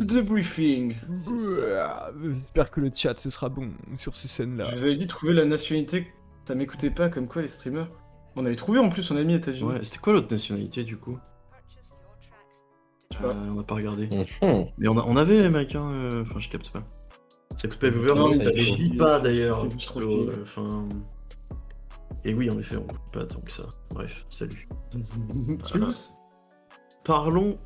the briefing. C'est ça. J'espère que le chat ce sera bon sur ces scènes-là. Je vous avais dit trouver la nationalité. Ça m'écoutait pas comme quoi les streamers. On avait trouvé en plus, on a mis États-Unis. Ouais, c'était quoi l'autre nationalité du coup? Je sais pas. On n'a pas regardé. Mhm. Mais on avait américain, enfin je capte pas. Ça coûte pas viewer, Non, mais mais ça ça lit pas d'ailleurs. c'est parce trop que, chier. Enfin. Et oui, en effet, on coûte pas tant que ça. Bref, salut. Tous. Parlons.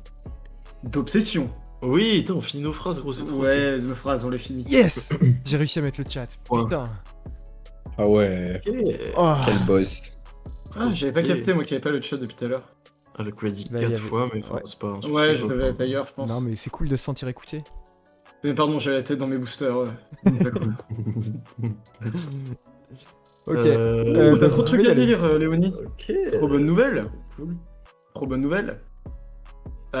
D'obsession. Oui, attends, on finit nos phrases, gros, c'est trop Ouais, nos phrases, on les finit. Yes. J'ai réussi à mettre le chat. Ouais. Putain. Ah ouais, stylé. Ok. Oh. quel boss. Ah, j'avais pas stylé. capté, moi qui avait pas le chat depuis tout à l'heure. Ah, le coup, il a dit Là, 4 il y avait- fois, mais enfin, ouais. c'est pas un Ouais, je l'avais ailleurs, je pense. Non mais c'est cool de se sentir écouté. Mais pardon, j'avais la tête dans mes boosters. Ouais. C'est pas cool. Ok. T'as bah, trop de trucs oui, à allez. dire, Léonie. Ok. Trop bonne nouvelle. Cool. Trop bonne nouvelle. Trop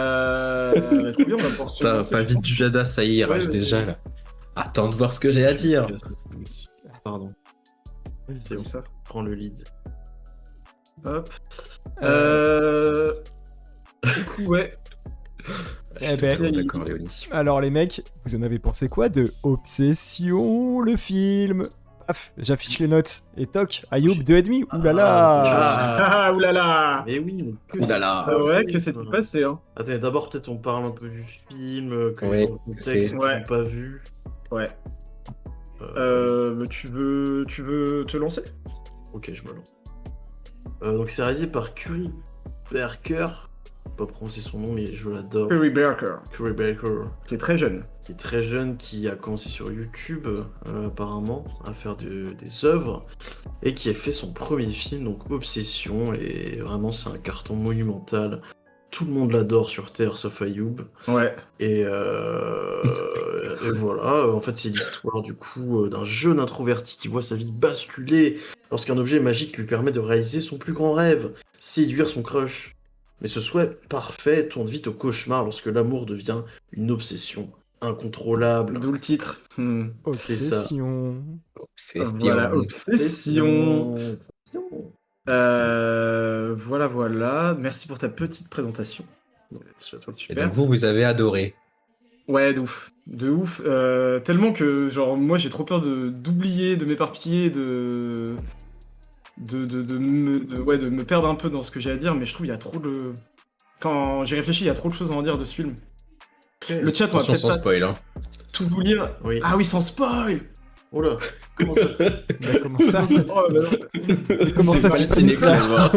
bien, on va pouvoir se Putain, lancer, pas je vite pense. du Jada, ça y est, Ouais, rage vas-y. déjà là. Attends de voir ce que j'ai à dire. Pardon. C'est bon, ça. prends le lead. Hop. Euh, Du coup, ouais. Eh ben, Bon, d'accord, Léonie. alors les mecs, vous en avez pensé quoi de Obsession, le film? Paf, j'affiche les notes. Et toc, Ayoub 2,5. Oulala. Ah, oulala. Mais oui, mais que Oulala. Ah ouais, que c'est passé, hein. Attendez, d'abord peut-être on parle un peu du film, que Ouais, les gens de c'est- contexte qui Ouais. n'ont pas vu. Ouais. Tu veux te lancer? Ok, je me lance. Donc c'est réalisé par Curry Barker. Je peux pas prononcer son nom, mais je l'adore. Perry Barker, Curry Barker, qui est très jeune. qui est très jeune, qui a commencé sur YouTube apparemment à faire des œuvres et qui a fait son premier film, donc Obsession, et vraiment c'est un carton monumental. Tout le monde l'adore sur Terre sauf Ayoub. Ouais. Et voilà, en fait c'est l'histoire du coup d'un jeune introverti qui voit sa vie basculer lorsqu'un objet magique lui permet de réaliser son plus grand rêve, séduire son crush. Mais ce souhait parfait tourne vite au cauchemar lorsque l'amour devient une obsession incontrôlable. D'où le titre. c'est ça. Obsession. C'est Voilà, obsession. Voilà. Merci pour ta petite présentation. C'est à toi. Et Super. donc vous avez adoré. Ouais, de ouf. De ouf. Tellement que, genre, moi, j'ai trop peur d'oublier, de m'éparpiller, de me perdre un peu dans ce que j'ai à dire, mais je trouve qu'il y a trop de... Quand j'y réfléchis, il y a trop de choses à en dire de ce film. Le chat, on va Attention peut-être sans pas spoil. Hein. tout vous lire. Oui. Ah oui, sans spoil. Oh là, comment ça Bah, comment ça? Oh, bah non. Comment C'est ça pas tu le peux ciné-club, hein.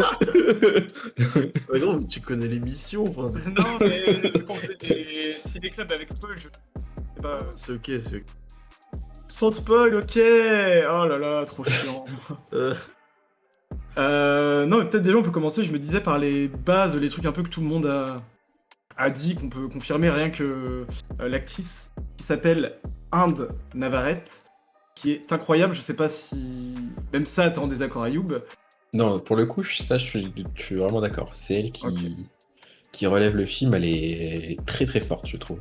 Ouais, non, mais tu connais l'émission, enfin. Non, mais quand on faisait des clubs avec spoil, je sais pas... C'est ok, c'est ok. Sans spoil, ok. Oh là là, trop chiant. Non, mais peut-être déjà on peut commencer. Je me disais par les bases, les trucs un peu que tout le monde a dit, qu'on peut confirmer, rien que l'actrice qui s'appelle Inde Navarrete, qui est incroyable. Je sais pas si même ça t'es en désaccord, Ayoub. Non, pour le coup, ça, je suis vraiment d'accord. C'est elle Ok. qui relève le film. Elle est très très forte, je trouve.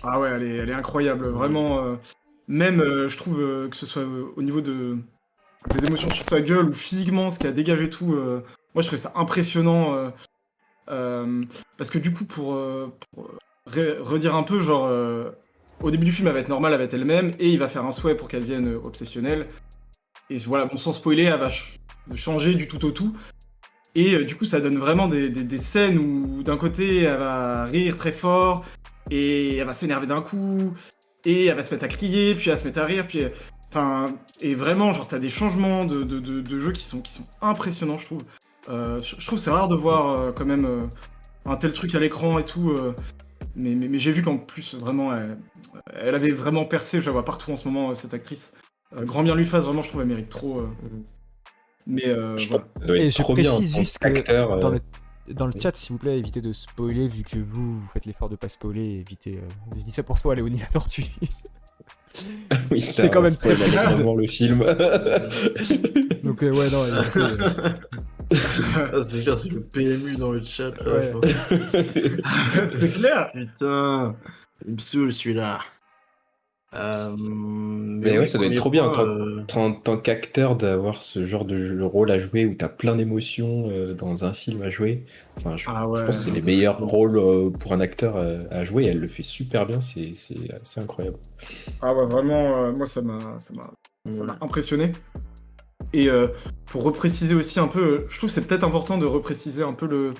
Ah ouais, elle est incroyable, vraiment. Même, je trouve que ce soit au niveau des émotions sur sa gueule ou physiquement, ce qui a dégagé tout. Moi, je trouvais ça impressionnant. Parce que du coup, pour redire un peu, genre, au début du film, elle va être normale, elle va être elle-même, et il va faire un souhait pour qu'elle devienne obsessionnelle. Et voilà, bon, sans spoiler, elle va changer du tout au tout. Et du coup, ça donne vraiment des scènes où, d'un côté, elle va rire très fort, et elle va s'énerver d'un coup, et elle va se mettre à crier, puis elle va se mettre à rire, puis... Enfin, et vraiment, genre, t'as des changements de jeu qui sont impressionnants, je trouve. Je trouve que c'est rare de voir quand même un tel truc à l'écran et tout. Mais j'ai vu qu'en plus, vraiment, elle avait vraiment percé. Je la vois partout en ce moment, cette actrice. Grand bien lui fasse, vraiment, je trouve, elle mérite trop. Mais Je voilà. pense que ça doit être Et je trop bien en précise tant juste que qu'acteur, dans le chat, s'il vous plaît, évitez de spoiler, vu que vous faites l'effort de pas spoiler, évitez... Je dis ça pour toi, Léonie la tortue. Oui, C'est là, quand on même spoil très précis. vraiment le film. Donc ouais, non, évitez, Ah, c'est clair, c'est le PMU dans le chat. Là, Ouais. je vois. C'est clair. Putain, il me saoule celui-là. Mais Mais ouais, oui, ça doit être premier trop bien point. en tant qu'acteur d'avoir ce genre de rôle à jouer où t'as plein d'émotions dans un film à jouer. Enfin, Ah je pense ouais. que c'est les meilleurs rôles pour un acteur à jouer. Elle le fait super bien, c'est incroyable. Ah ouais, vraiment, moi ça m'a Ouais. impressionné. Et pour repréciser aussi un peu, je trouve que c'est peut-être important de repréciser un peu le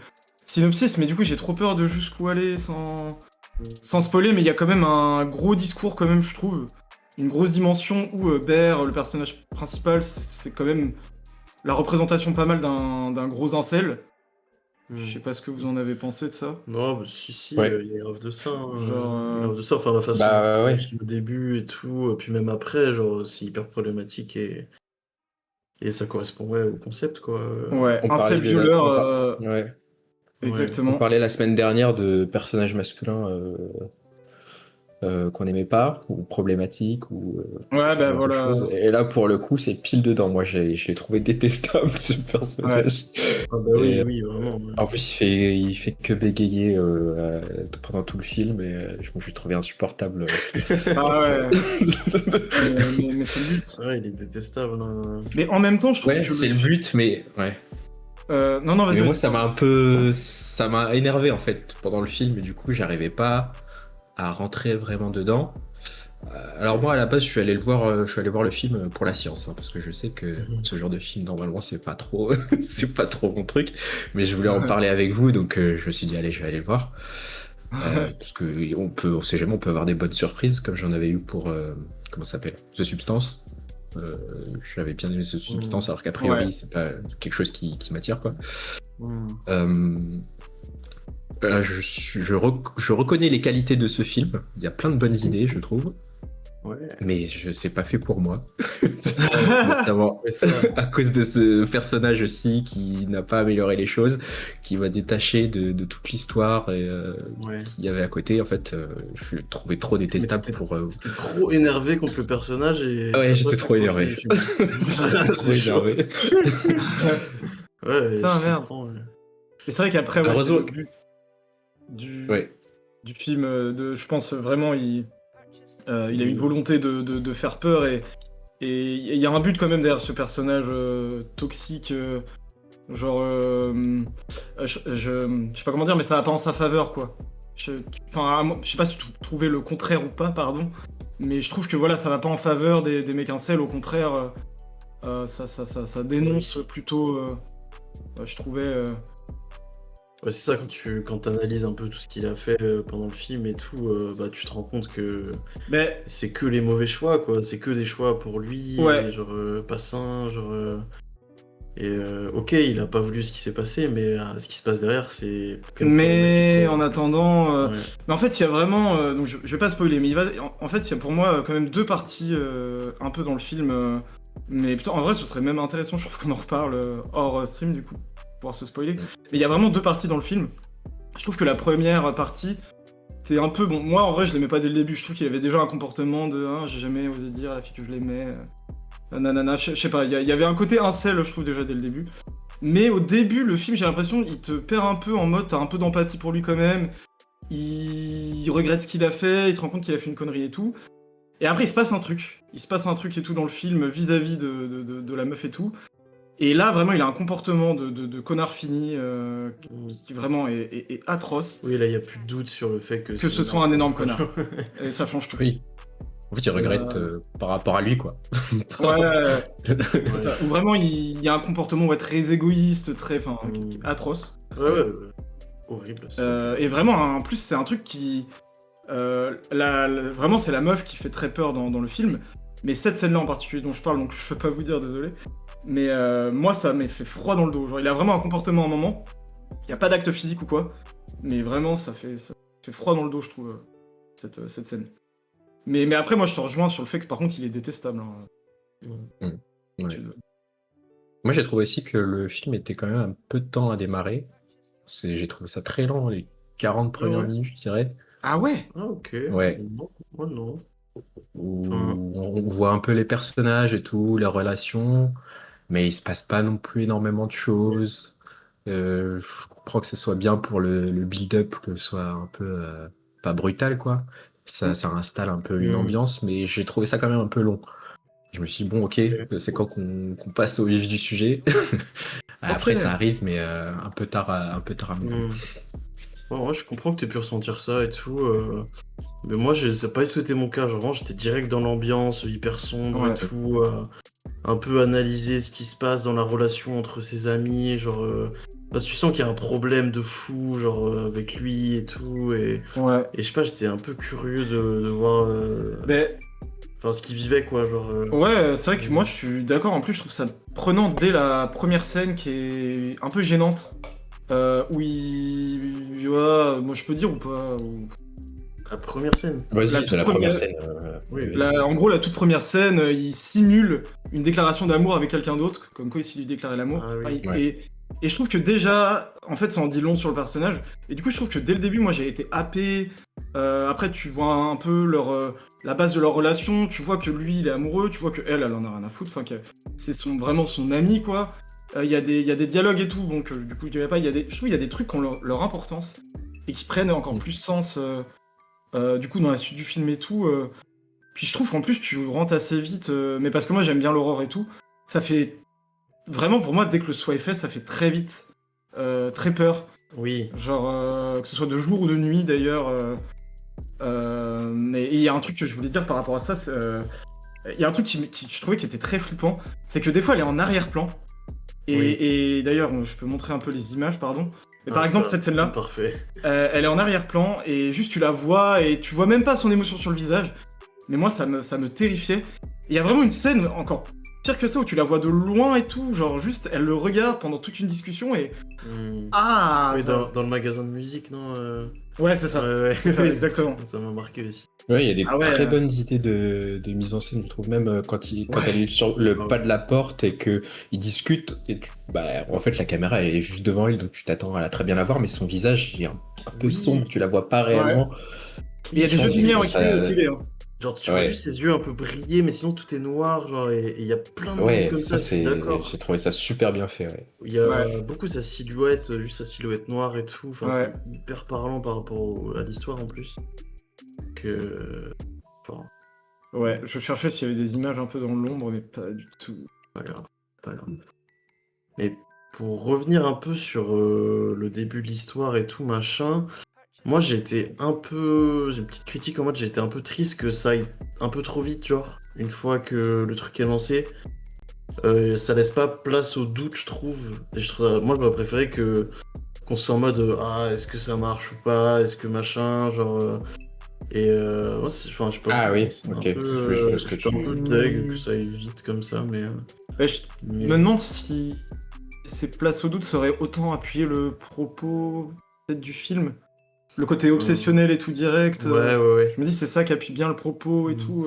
synopsis, mais du coup j'ai trop peur de jusqu'où aller sans spoiler, mais il y a quand même un gros discours quand même, je trouve. Une grosse dimension où Bear, le personnage principal, c'est quand même la représentation pas mal d'un gros incel. Je sais Hmm. pas ce que vous en avez pensé de ça. Non, bah, si, Ouais. il y a grave de ça. Genre, Il y a grave de ça. Enfin, la façon dont Bah il ouais. agit au début et tout, puis même après, genre, c'est hyper problématique et ça correspond ouais, au concept, quoi. ouais, On incel parlait violeur, ouais. Ouais. On exactement. parlait la semaine dernière de personnages masculins qu'on n'aimait pas, ou problématiques, ou Ouais, ce bah genre de voilà. choses. Et là, pour le coup, c'est pile dedans. Moi, je l'ai trouvé détestable, ce Ouais. personnage. Ah bah oui, Et oui, vraiment. Ouais. en plus, il fait que bégayer pendant tout le film, et je me suis trouvé insupportable. Ah ouais. Mais c'est le but. Ouais, il est détestable. Non. Mais en même temps, je trouve Ouais, que le. c'est le but, mais ouais. Non, non, vas-y, Mais moi, vas-y. Pardon. ça m'a énervé en fait pendant le film, et du coup, j'arrivais pas à rentrer vraiment dedans. Alors moi, à la base, je suis allé voir le film pour la science, hein, parce que je sais que Mhm. ce genre de film, normalement, c'est pas trop, c'est pas trop mon truc. Mais je voulais en parler avec vous, donc je me suis dit, allez, je vais aller le voir. Parce que on sait jamais, on peut avoir des bonnes surprises, comme j'en avais eu pour, comment ça s'appelle? The Substance. Euh, J'avais bien aimé ce Mhm. Substance, alors qu'a Ouais. priori, c'est pas quelque chose qui m'attire, quoi. Mhm. Euh, je reconnais les qualités de ce film. Il y a plein de bonnes idées, je trouve. Ouais. Mais c'est pas fait pour moi. Notamment Ouais, ça. à cause de ce personnage aussi qui n'a pas amélioré les choses, qui m'a détaché de toute l'histoire et Ouais. qu'il y avait à côté. En fait, je le trouvais trop Mais détestable pour. t'étais trop énervé contre le personnage et Ah ouais, t'as pas j'étais pu trop énervé. profiter du film. J'étais trop C'est chaud. énervé. Ouais, Putain, je merde. comprends. Ouais. Et c'est vrai qu'après, ouais, c'est Heureusement le que. but du, Ouais. du film. Je pense vraiment, il a une Oui. volonté de faire peur et il y a un but quand même derrière ce personnage toxique. Genre, je sais pas comment dire, mais ça va pas en sa faveur, quoi. Enfin, je sais pas si tu trouvais le contraire ou pas, pardon, mais je trouve que voilà, ça va pas en faveur des mecs incels, au contraire, ça dénonce plutôt, je trouvais. Ouais, c'est ça, quand t'analyses un peu tout ce qu'il a fait pendant le film et tout, bah tu te rends compte que Mais c'est que les mauvais choix, quoi. C'est que des choix pour lui, et ouais, genre pas sains, genre. Et ok, il a pas voulu ce qui s'est passé, mais ce qui se passe derrière, c'est quand même problématique, mais quoi. en attendant, Ouais. mais en fait, il y a vraiment, donc je vais pas spoiler, mais en fait, il y a pour moi quand même deux parties un peu dans le film, mais putain, en vrai, ce serait même intéressant, je trouve qu'on en reparle hors stream du coup, pour pouvoir se spoiler. Mm. Mais il y a vraiment deux parties dans le film. Je trouve que la première partie, c'est un peu bon. Moi, en vrai, je l'aimais pas dès le début. Je trouve qu'il avait déjà un comportement de, hein, j'ai jamais osé dire à la fille que je l'aimais. Nanana, je sais pas. Il y avait un côté incel, je trouve déjà dès le début. Mais au début, le film, j'ai l'impression, il te perd un peu en mode, t'as un peu d'empathie pour lui quand même. Il regrette ce qu'il a fait, il se rend compte qu'il a fait une connerie et tout. Et après, il se passe un truc. Il se passe un truc et tout dans le film vis-à-vis de la meuf et tout. Et là, vraiment, il a un comportement de connard fini Mm. qui vraiment est atroce. Oui, là, il y a plus de doute sur le fait que Que c'est ce soit un énorme quoi. connard. Et ça change tout. Oui. En fait, il regrette Euh, par rapport à lui, quoi. Ouais, c'est Ouais. ça. Où vraiment, il y a un comportement ouais, très égoïste, très, enfin, qui est atroce. Ouais. Horrible. C'est horrible. Et vraiment, en plus, c'est un truc qui... vraiment, c'est la meuf qui fait très peur dans le film. Mais cette scène-là en particulier dont je parle, donc je peux pas vous dire, désolé. Mais moi, ça m'a fait froid dans le dos. Genre, il a vraiment un comportement à un moment. Il n'y a pas d'acte physique ou quoi. Mais vraiment, ça fait froid dans le dos, je trouve, cette scène. Mais après, moi, je te rejoins sur le fait que, par contre, il est détestable. Hein. Ouais. Tu- Moi, j'ai trouvé aussi que le film était quand même un peu de temps à démarrer. J'ai trouvé ça très lent, les 40 Ah premières ouais. minutes, je dirais. Ah ouais? Ah ok. Ouais. Non, moi non. Enfin, Où on voit un peu les personnages et tout, leurs relations, mais il se passe pas non plus énormément de choses. Je comprends que ce soit bien pour le build-up, que ce soit un peu pas brutal, quoi. ça installe un peu une Mm. ambiance, mais j'ai trouvé ça quand même un peu long. Je me suis dit, bon, ok, c'est quand qu'on passe au vif du sujet. Après, Ok. ça arrive, mais un peu tard, un peu tard à mon goût. Ouais, je comprends que t'aies pu ressentir ça et tout. Mais moi, ça n'a pas du tout été mon cas. Genre, vraiment, j'étais direct dans l'ambiance, hyper sombre Ouais. et tout. Un peu analyser ce qui se passe dans la relation entre ses amis. Genre, parce que tu sens qu'il y a un problème de fou, genre, avec lui et tout. Ouais. Et je sais pas, j'étais un peu curieux de voir Mais enfin, ce qu'il vivait, quoi. Genre, ouais, c'est vrai que moi je suis d'accord. En plus, je trouve ça prenant dès la première scène qui est un peu gênante. Où il. Tu vois, moi je peux dire ou pas la première scène. La Vas-y, toute c'est la première- première scène. Oui, En gros, la toute première scène, il simule une déclaration d'amour avec quelqu'un d'autre, comme quoi il s'est lui déclarer l'amour. Ah oui. Et je trouve que déjà, en fait, ça en dit long sur le personnage. Et du coup, je trouve que dès le début, moi, j'ai été happé. Après, tu vois un peu la base de leur relation. Tu vois que lui, il est amoureux. Tu vois que elle en a rien à foutre. Enfin, que c'est vraiment son ami, quoi. Il y a des dialogues et tout. Donc, du coup, je dirais pas. Je trouve qu'il y a des trucs qui ont leur importance et qui prennent encore plus sens. Du coup, dans la suite du film et tout. Puis je trouve qu'en plus, tu rentres assez vite. Mais parce que moi, j'aime bien l'horreur et tout. Ça fait. Vraiment, pour moi, dès que le soin est fait, ça fait très vite. Très peur. Oui. Genre, que ce soit de jour ou de nuit d'ailleurs. Mais il y a un truc que je voulais dire par rapport à ça. Il y a un truc qui je trouvais qui était très flippant. C'est que des fois, elle est en arrière-plan. Et d'ailleurs, je peux montrer un peu les images, pardon. Mais par exemple, ça, cette scène-là, Parfait. elle est en arrière-plan et juste tu la vois et tu vois même pas son émotion sur le visage. Mais moi, ça me terrifiait. Il y a vraiment une scène encore pire que ça où tu la vois de loin et tout. Genre, juste, elle le regarde pendant toute une discussion et. Ah Oui, ça- dans le magasin de musique, non Ouais, c'est ça. Ouais, C'est ça, exactement. Ça m'a marqué aussi. Ouais, il y a des Ah ouais, très bonnes idées de mise en scène, je trouve, même quand Ouais. elle est sur le Ah pas ouais. de la porte et qu'ils discutent, et en fait, la caméra est juste devant elle, donc tu t'attends à très bien la voir, mais son visage est un peu Oui. sombre, tu la vois pas réellement. Il y a des Ça, jeux de lumière ça- aussi stylés. Hein. Genre, tu vois Ouais. juste ses yeux un peu briller, mais sinon tout est noir, genre, et il y a plein de Ouais, moments comme ça, je suis d'accord. j'ai trouvé ça super bien fait, ouais. Il y a Ouais. beaucoup sa silhouette, juste sa silhouette noire et tout, enfin, Ouais. c'est hyper parlant par rapport à l'histoire en plus. Que... Enfin, Ouais, je cherchais s'il y avait des images un peu dans l'ombre, mais pas du tout. pas grave, pas grave. Mais pour revenir un peu sur le début de l'histoire et tout, machin, moi j'ai été un peu... J'ai une petite critique en mode, j'ai été un peu triste que ça aille un peu trop vite, genre, une fois que le truc est lancé. Ça laisse pas place au doute, je trouve. Et moi, j'aurais préféré qu'on soit en mode ah, est-ce que ça marche ou pas, est-ce que machin, genre. Moi, enfin, je sais pas. Ah oui, c'est un ok. peu, Je vois ce que j'étais un tu- peu deg que ça aille vite comme ça, mais. Ouais, je mais- me demande si ces places au doute seraient autant appuyer le propos peut-être du film. Le côté obsessionnel et tout direct. Ouais, ouais, ouais. Je me dis c'est ça qui appuie bien le propos et Mm. tout.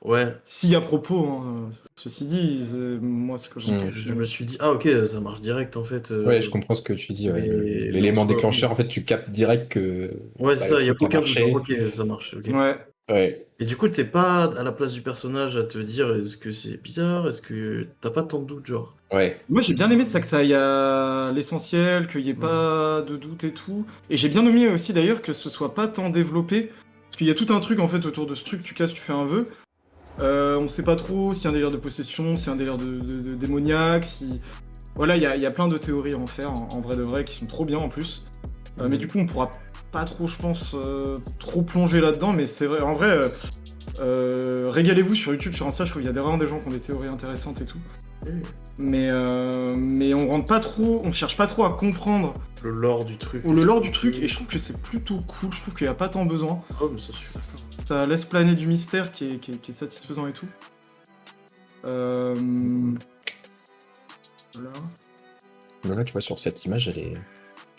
Ouais. S'il y a propos, hein, ceci dit, moi ce que je Mm. Je me suis dit, ah, ok, ça marche direct en fait. Ouais, je comprends ce que tu dis, ouais. et- L'élément en soi, déclencheur, en fait, tu captes direct que... Ouais, bah, c'est ça, le il y a truc a aucun doute. marché. Ok, ça marche, ok. Ouais. Ouais. Et du coup, t'es pas à la place du personnage à te dire est-ce que c'est bizarre, est-ce que t'as pas tant de doute, genre. Ouais. Moi j'ai bien aimé ça que ça aille à l'essentiel, qu'il n'y ait pas de doute et tout. Et j'ai bien aimé aussi d'ailleurs que ce soit pas tant développé. Parce qu'il y a tout un truc en fait autour de ce truc, tu casses, tu fais un vœu. On sait pas trop s'il y a un délire de possession, s'il y a un délire de démoniaque, si. Voilà, il y a plein de théories à en faire, en vrai de vrai, qui sont trop bien en plus. Mais du coup, on pourra pas trop, je pense, trop plonger là-dedans, mais c'est vrai, en vrai, régalez-vous sur YouTube, sur Insta, je trouve qu'il y a vraiment des gens qui ont des théories intéressantes et tout. Mais on rentre pas trop, on cherche pas trop à comprendre Le lore du truc. le lore du truc, et je trouve que c'est plutôt cool, je trouve qu'il y a pas tant besoin. Oh, mais ça suffit. Ça laisse planer du mystère qui est satisfaisant et tout. Voilà. Mais là, tu vois, sur cette image, elle est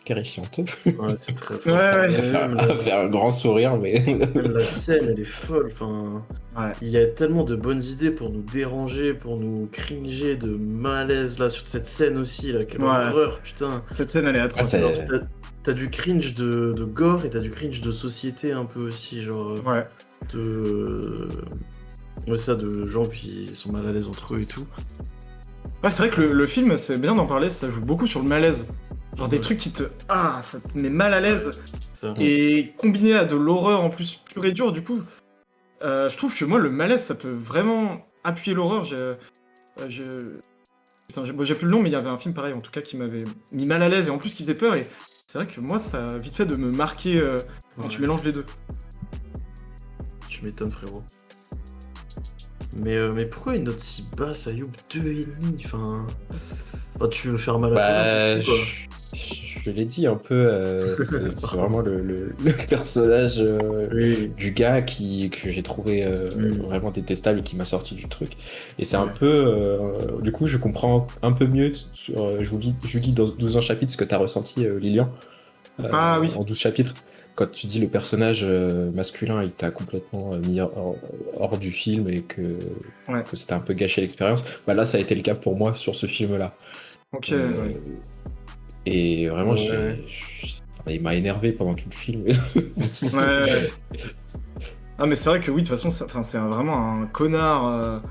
terrifiante. Ouais, c'est très fort. Ouais, ouais. Et Elle même va faire un grand sourire, mais... même la scène, elle est folle. Enfin, Ouais. il y a tellement de bonnes idées pour nous déranger, pour nous cringer de malaise là sur cette scène aussi là. Quelle Ouais, horreur, putain. Cette scène, elle est atroce. Ah, c'est- Alors, t'as du cringe de gore et t'as du cringe de société un peu aussi, genre Ouais. ouais, ça, de gens qui sont mal à l'aise entre eux et tout. Ouais, c'est vrai que le film, c'est bien d'en parler, ça joue beaucoup sur le malaise. Genre des Ouais. trucs qui te... Ah, ça te met mal à l'aise. ça. Et combiné à de l'horreur en plus pure et dure, du coup, je trouve que moi, le malaise, ça peut vraiment appuyer l'horreur. Putain, j'ai plus le nom, mais il y avait un film pareil, en tout cas, qui m'avait mis mal à l'aise et en plus qui faisait peur. Et c'est vrai que moi, ça a vite fait de me marquer quand tu Ouais. mélanges les deux. Tu m'étonnes, frérot. Mais pourquoi une note si basse, Ayoub? 2,5. Tu veux faire mal à Bah, toi, c'est tout, quoi. je l'ai dit un peu, c'est vraiment le personnage Oui. du gars que j'ai trouvé Mm. vraiment détestable et qui m'a sorti du truc. Et c'est un Ouais. peu. Du coup, je comprends un peu mieux sur je vous lis dans 12 ans chapitres ce que tu as ressenti, Lilian, Ah oui. en 12 chapitres. Quand tu dis le personnage masculin, il t'a complètement mis hors du film et Ouais. que c'était un peu gâché l'expérience, bah là, ça a été le cas pour moi sur ce film-là. Ok. Euh, Et vraiment, Ouais. il m'a énervé pendant tout le film. Ouais. Ah, mais c'est vrai que oui, de toute façon, c'est vraiment un connard.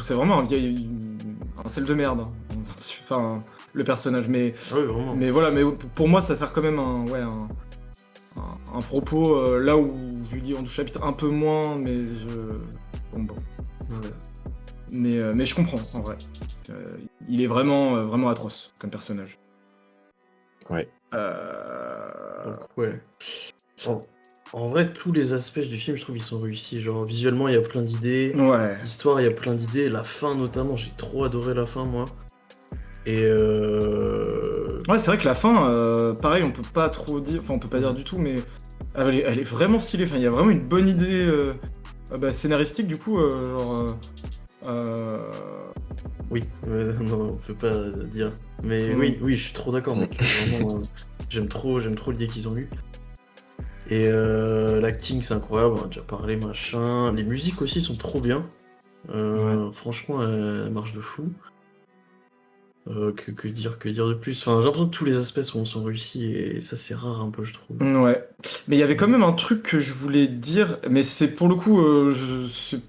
C'est vraiment un vieil. Un sel de merde, hein. Enfin, le personnage. Ouais, vraiment. Mais voilà, mais pour moi, ça sert quand même un propos là où je lui dis en 12 chapitres un peu moins, mais bon. Ouais. Mais je comprends, en vrai. Il est vraiment atroce comme personnage. Ouais. Donc, ouais. En vrai, tous les aspects du film, je trouve, ils sont réussis. Genre, visuellement, il y a plein d'idées. Ouais. L'histoire, il y a plein d'idées. La fin, notamment, j'ai trop adoré la fin, moi. Et Ouais, c'est vrai que la fin, pareil, on peut pas trop dire, enfin, on peut pas dire du tout, mais elle est vraiment stylée. Enfin, il y a vraiment une bonne idée scénaristique, du coup, oui, non, on peut pas dire. Mais Mm. oui, je suis trop d'accord, mec. Vraiment, j'aime trop l'idée qu'ils ont eue. Et l'acting, c'est incroyable, on a déjà parlé, machin. Les musiques aussi sont trop bien. Franchement, elles marchent de fou. Que dire de plus? Enfin, j'ai l'impression que tous les aspects sont réussis et ça, c'est rare un peu, je trouve. Ouais. Mais il y avait quand même un truc que je voulais dire, mais c'est pour le coup, c'est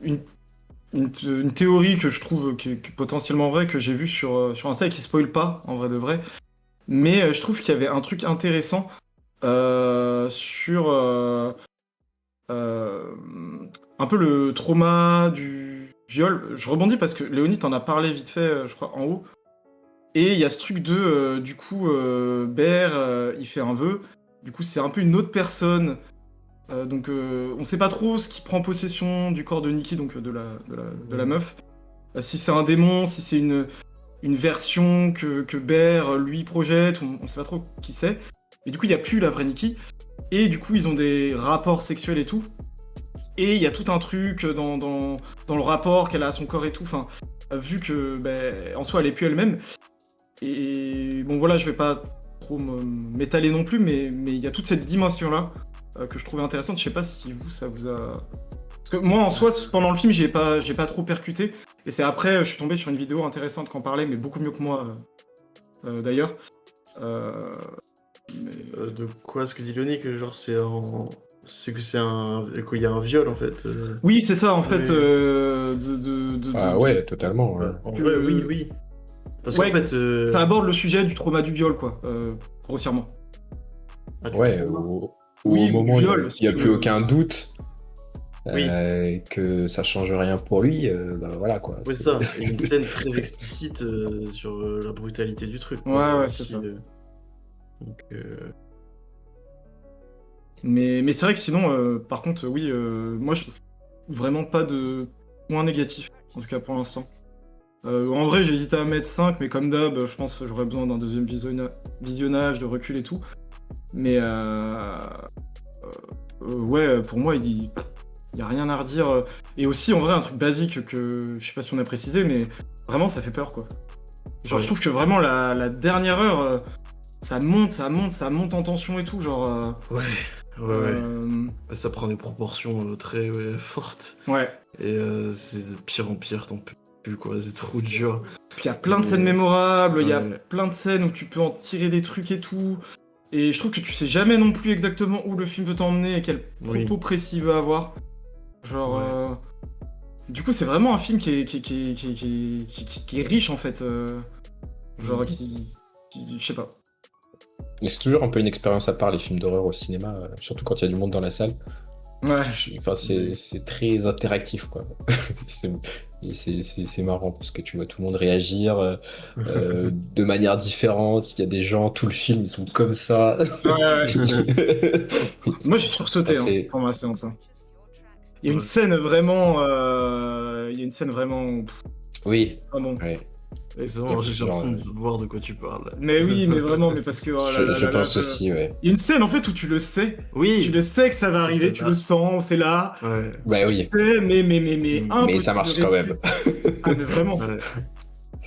une théorie que je trouve qui est potentiellement vraie, que j'ai vue sur Insta et qui spoil pas, en vrai de vrai. Mais je trouve qu'il y avait un truc intéressant sur un peu le trauma du viol. Je rebondis parce que Léonie t'en a parlé vite fait, je crois, en haut. Et il y a ce truc de, du coup, Bear, il fait un vœu. Du coup, c'est un peu une autre personne. Donc, on sait pas trop ce qui prend possession du corps de Nikki, donc de la meuf. Si c'est un démon, si c'est une version que Bear, lui, projette, on sait pas trop qui c'est. Et du coup, il y a plus la vraie Nikki. Et du coup, ils ont des rapports sexuels et tout. Et il y a tout un truc dans le rapport qu'elle a à son corps et tout. Enfin, vu que, en soi, elle est plus elle-même. Et bon, voilà, je vais pas trop m'étaler non plus, mais il y a toute cette dimension-là que je trouvais intéressante. Je sais pas si vous, ça vous a... Parce que moi, en soi, pendant le film, j'ai pas trop percuté. Et c'est après, je suis tombé sur une vidéo intéressante qui en parlait, mais beaucoup mieux que moi, d'ailleurs. De quoi ce que dit Léonie, que genre c'est que c'est un... qu'il y a un viol, en fait. Oui, c'est ça, en fait. Oui. Ah ouais, totalement. Ouais. En que- vrai, oui. Parce Ouais, qu'en fait... ça aborde le sujet du trauma du viol, quoi, grossièrement. Ah, tu Ouais, trouves? Oui, au moment où viol, il n'y a si plus tu veux. aucun doute Oui. que ça change rien pour lui, bah voilà quoi. Ouais, c'est ça. Et une scène très explicite sur la brutalité du truc, quoi, Ouais, aussi, c'est ça. Donc, Mais c'est vrai que sinon, par contre, oui, moi je trouve vraiment pas de point négatif, en tout cas pour l'instant. En vrai, j'ai hésité à mettre 5, mais comme d'hab, je pense que j'aurais besoin d'un deuxième visionnage, de recul et tout. Mais ouais, pour moi, il y a rien à redire. Et aussi, en vrai, un truc basique que je sais pas si on a précisé, mais vraiment, ça fait peur, quoi. Genre, Ouais. je trouve que vraiment, la dernière heure, ça monte en tension et tout, genre... Ouais. euh, Ça prend des proportions très fortes. ouais. Et c'est de pire en pire, t'en peux plus, quoi. C'est trop dur. Puis il y a plein de scènes mémorables, il y a Ouais. plein de scènes où tu peux en tirer des trucs et tout. Et je trouve que tu sais jamais non plus exactement où le film veut t'emmener et quel Oui. propos précis il veut avoir. Genre... Ouais. Du coup, c'est vraiment un film qui est riche, en fait. Genre, Mhm. je sais pas. Mais c'est toujours un peu une expérience à part, les films d'horreur au cinéma, surtout quand il y a du monde dans la salle. Ouais. Enfin, c'est très interactif, quoi. C'est c'est marrant parce que tu vois tout le monde réagir de manière différente. Il y a des gens, tout le film, ils sont comme ça. Ouais. Moi, j'ai sursauté Ah, c'est- pendant la séance. Il y a une Ouais. scène vraiment. Il y a une scène vraiment. Oui, Ah bon. ouais. C'est bon, j'ai Genre, l'impression de voir de quoi tu parles. Mais oui, mais vraiment, mais parce que. Oh là là je là là, pense aussi, ouais. Il y a une scène en fait où tu le sais. Oui. Tu le sais que ça va C'est arriver, ça, tu là. le sens, c'est là. Ouais. Bah oui, Tu sais, mais Mais impossible ça marche de quand réussir. même. Ah, mais vraiment. Ouais.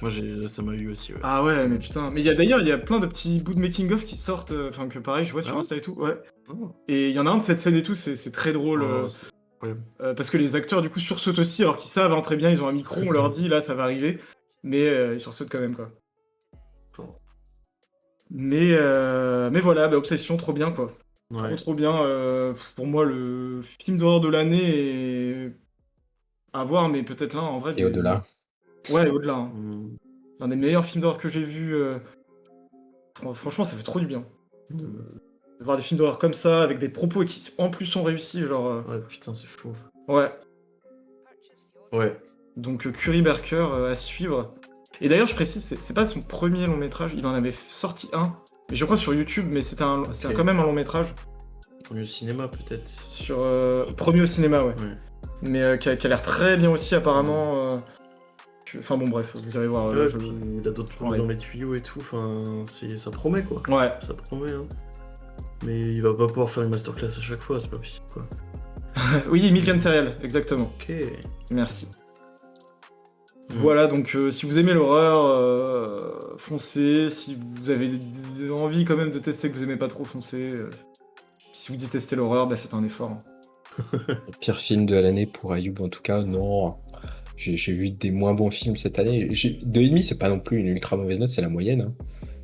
Moi, ça m'a eu aussi. Ouais. Ah ouais, mais putain. Mais d'ailleurs, il y a plein de petits bouts de making-of qui sortent, enfin que pareil, je vois sur Ah ouais Insta et tout, ouais. Oh. Et il y en a un de cette scène et tout, c'est très drôle. Oh, c'était incroyable. Parce que les acteurs du coup sursautent aussi, alors qu'ils savent très bien, ils ont un micro, on leur dit là ça va arriver, mais ils sursautent quand même quoi. Bon. Mais voilà, bah, Obsession, trop bien quoi. Ouais. Trop bien. Pour moi, le film d'horreur de l'année est à voir, mais peut-être là en vrai. Et au-delà. Ouais, et au-delà. Hein. Mm. L'un des meilleurs films d'horreur que j'ai vu. Franchement, ça fait trop du bien. De voir des films d'horreur comme ça, avec des propos qui en plus sont réussis, genre. Ouais, putain, c'est fou. Ouais. Ouais. Donc Curry Barker à suivre. Et d'ailleurs, je précise, c'est pas son premier long métrage, il en avait sorti un, mais je crois sur YouTube, mais c'est Ok. quand même un long métrage. Premier au cinéma, peut-être. Sur premier au cinéma, ouais. Ouais. Mais qui a l'air très bien aussi, apparemment. Enfin bon, bref, vous allez voir. là, Ouais, je- puis il a d'autres trucs Ouais. dans les tuyaux et tout. Enfin, ça promet, quoi. Ouais. Ça promet, hein. Mais il va pas pouvoir faire une masterclass à chaque fois, c'est pas possible, quoi. Oui, Milk and Cereal, exactement. Ok. Merci. Voilà, donc si vous aimez l'horreur, foncez. Si vous avez envie quand même de tester que vous aimez pas trop, foncez. Si vous détestez l'horreur, bah faites un effort. Hein. Le pire film de l'année pour Ayoub, en tout cas, non. J'ai vu des moins bons films cette année. 2,5, c'est pas non plus une ultra mauvaise note, c'est la moyenne. Hein.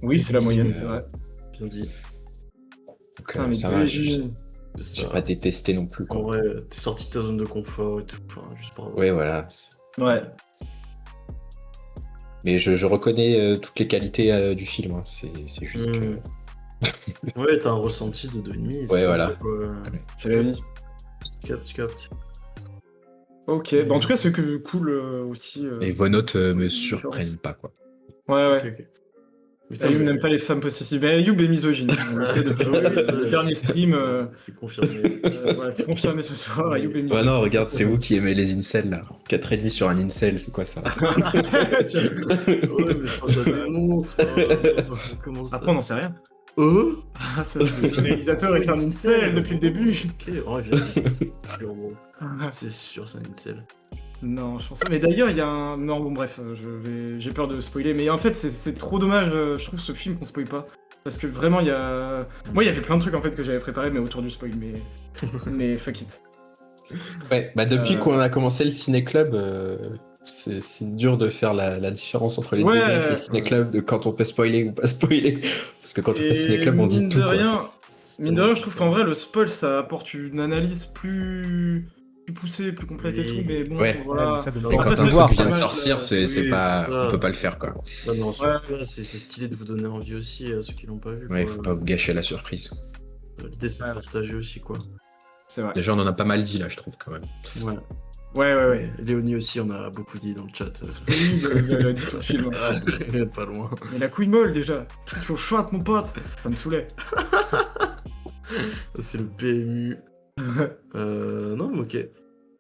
Oui, c'est la moyenne, mais, c'est vrai. Bien dit. Donc Putain, mais ça va, j'ai C'est ça. pas détesté non plus. En Quoi. vrai, t'es sorti de ta zone de confort et tout. Enfin, juste par Ouais, voilà. Ouais. Mais je reconnais toutes les qualités du film. Hein. C'est juste que. Ouais, t'as un ressenti de 2,5. Ouais, voilà. C'est la vie. Capte. Ok, bah en tout cas, c'est que cool aussi. Et vos notes me différence. surprennent pas, quoi. Ouais. Ok. Putain, Ayoub mais- n'aime pas les femmes possessives. Mais Ayoub est misogyne. On le sait depuis le dernier stream. C'est confirmé. Voilà, c'est confirmé ce soir. Ayoub est Ouais, misogyne. non, regarde, c'est vous qui aimez les incels, là. 4,5 sur un incel, c'est quoi ça? Ouais, mais ça dénonce. Comment ça? Après, on n'en sait rien. Oh. Ah, ça, le réalisateur est un incel depuis le début. Ok, ouais, viens. C'est sûr, c'est un incel. Non, je pense pas. Mais d'ailleurs, il y a un. Non, bon, bref, j'ai peur de spoiler. Mais en fait, c'est trop dommage, je trouve, ce film qu'on spoil pas. Parce que vraiment, il y a. Moi, il y avait plein de trucs en fait que j'avais préparé, mais autour du spoil. Mais fuck it. Ouais, bah depuis qu'on a commencé le ciné-club, c'est dur de faire la différence entre les Ouais. débats et les ciné-clubs, de quand on peut spoiler ou pas spoiler. Parce que quand on fait ciné-club, on dit mine tout. de quoi. rien, je trouve qu'en vrai, le spoil, ça apporte une analyse plus poussée, plus complète et Oui. tout. Mais bon, Ouais. voilà. Ouais, mais ça donne Et pas Après, quand envie un de voir, truc vient quoi. de dommage, sortir, c'est oui, pas, ça. on peut pas le faire, quoi. Non, non, Ouais. surtout là, c'est stylé de vous donner envie aussi à ceux qui l'ont pas vu. Ouais, quoi. faut pas vous gâcher la surprise. L'idée, c'est de partager aussi, quoi. C'est vrai. Déjà, on en a pas mal dit, là, je trouve, quand même. Ouais. Ouais. Et Léonie aussi, on a beaucoup dit dans le chat. Oui, il a dit tout le film. Pas loin. Mais la couille molle déjà. Je suis au shot, mon pote. Ça me saoulait. C'est le PMU. Non, mais ok.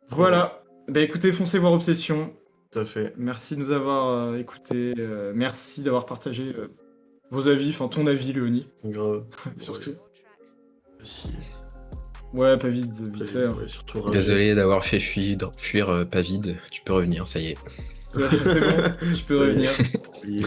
Voilà. Bah écoutez, foncez voir Obsession. Tout à fait. Merci de nous avoir écoutés. Merci d'avoir partagé vos avis, enfin ton avis, Léonie, Grave. surtout. Aussi. Ouais, pas vite fait. Hein. Ouais, surtout Ragé. Désolé d'avoir fait fuir pas vide. Tu peux revenir, ça y est. C'est bon, je peux Ça y est. revenir. Oublié.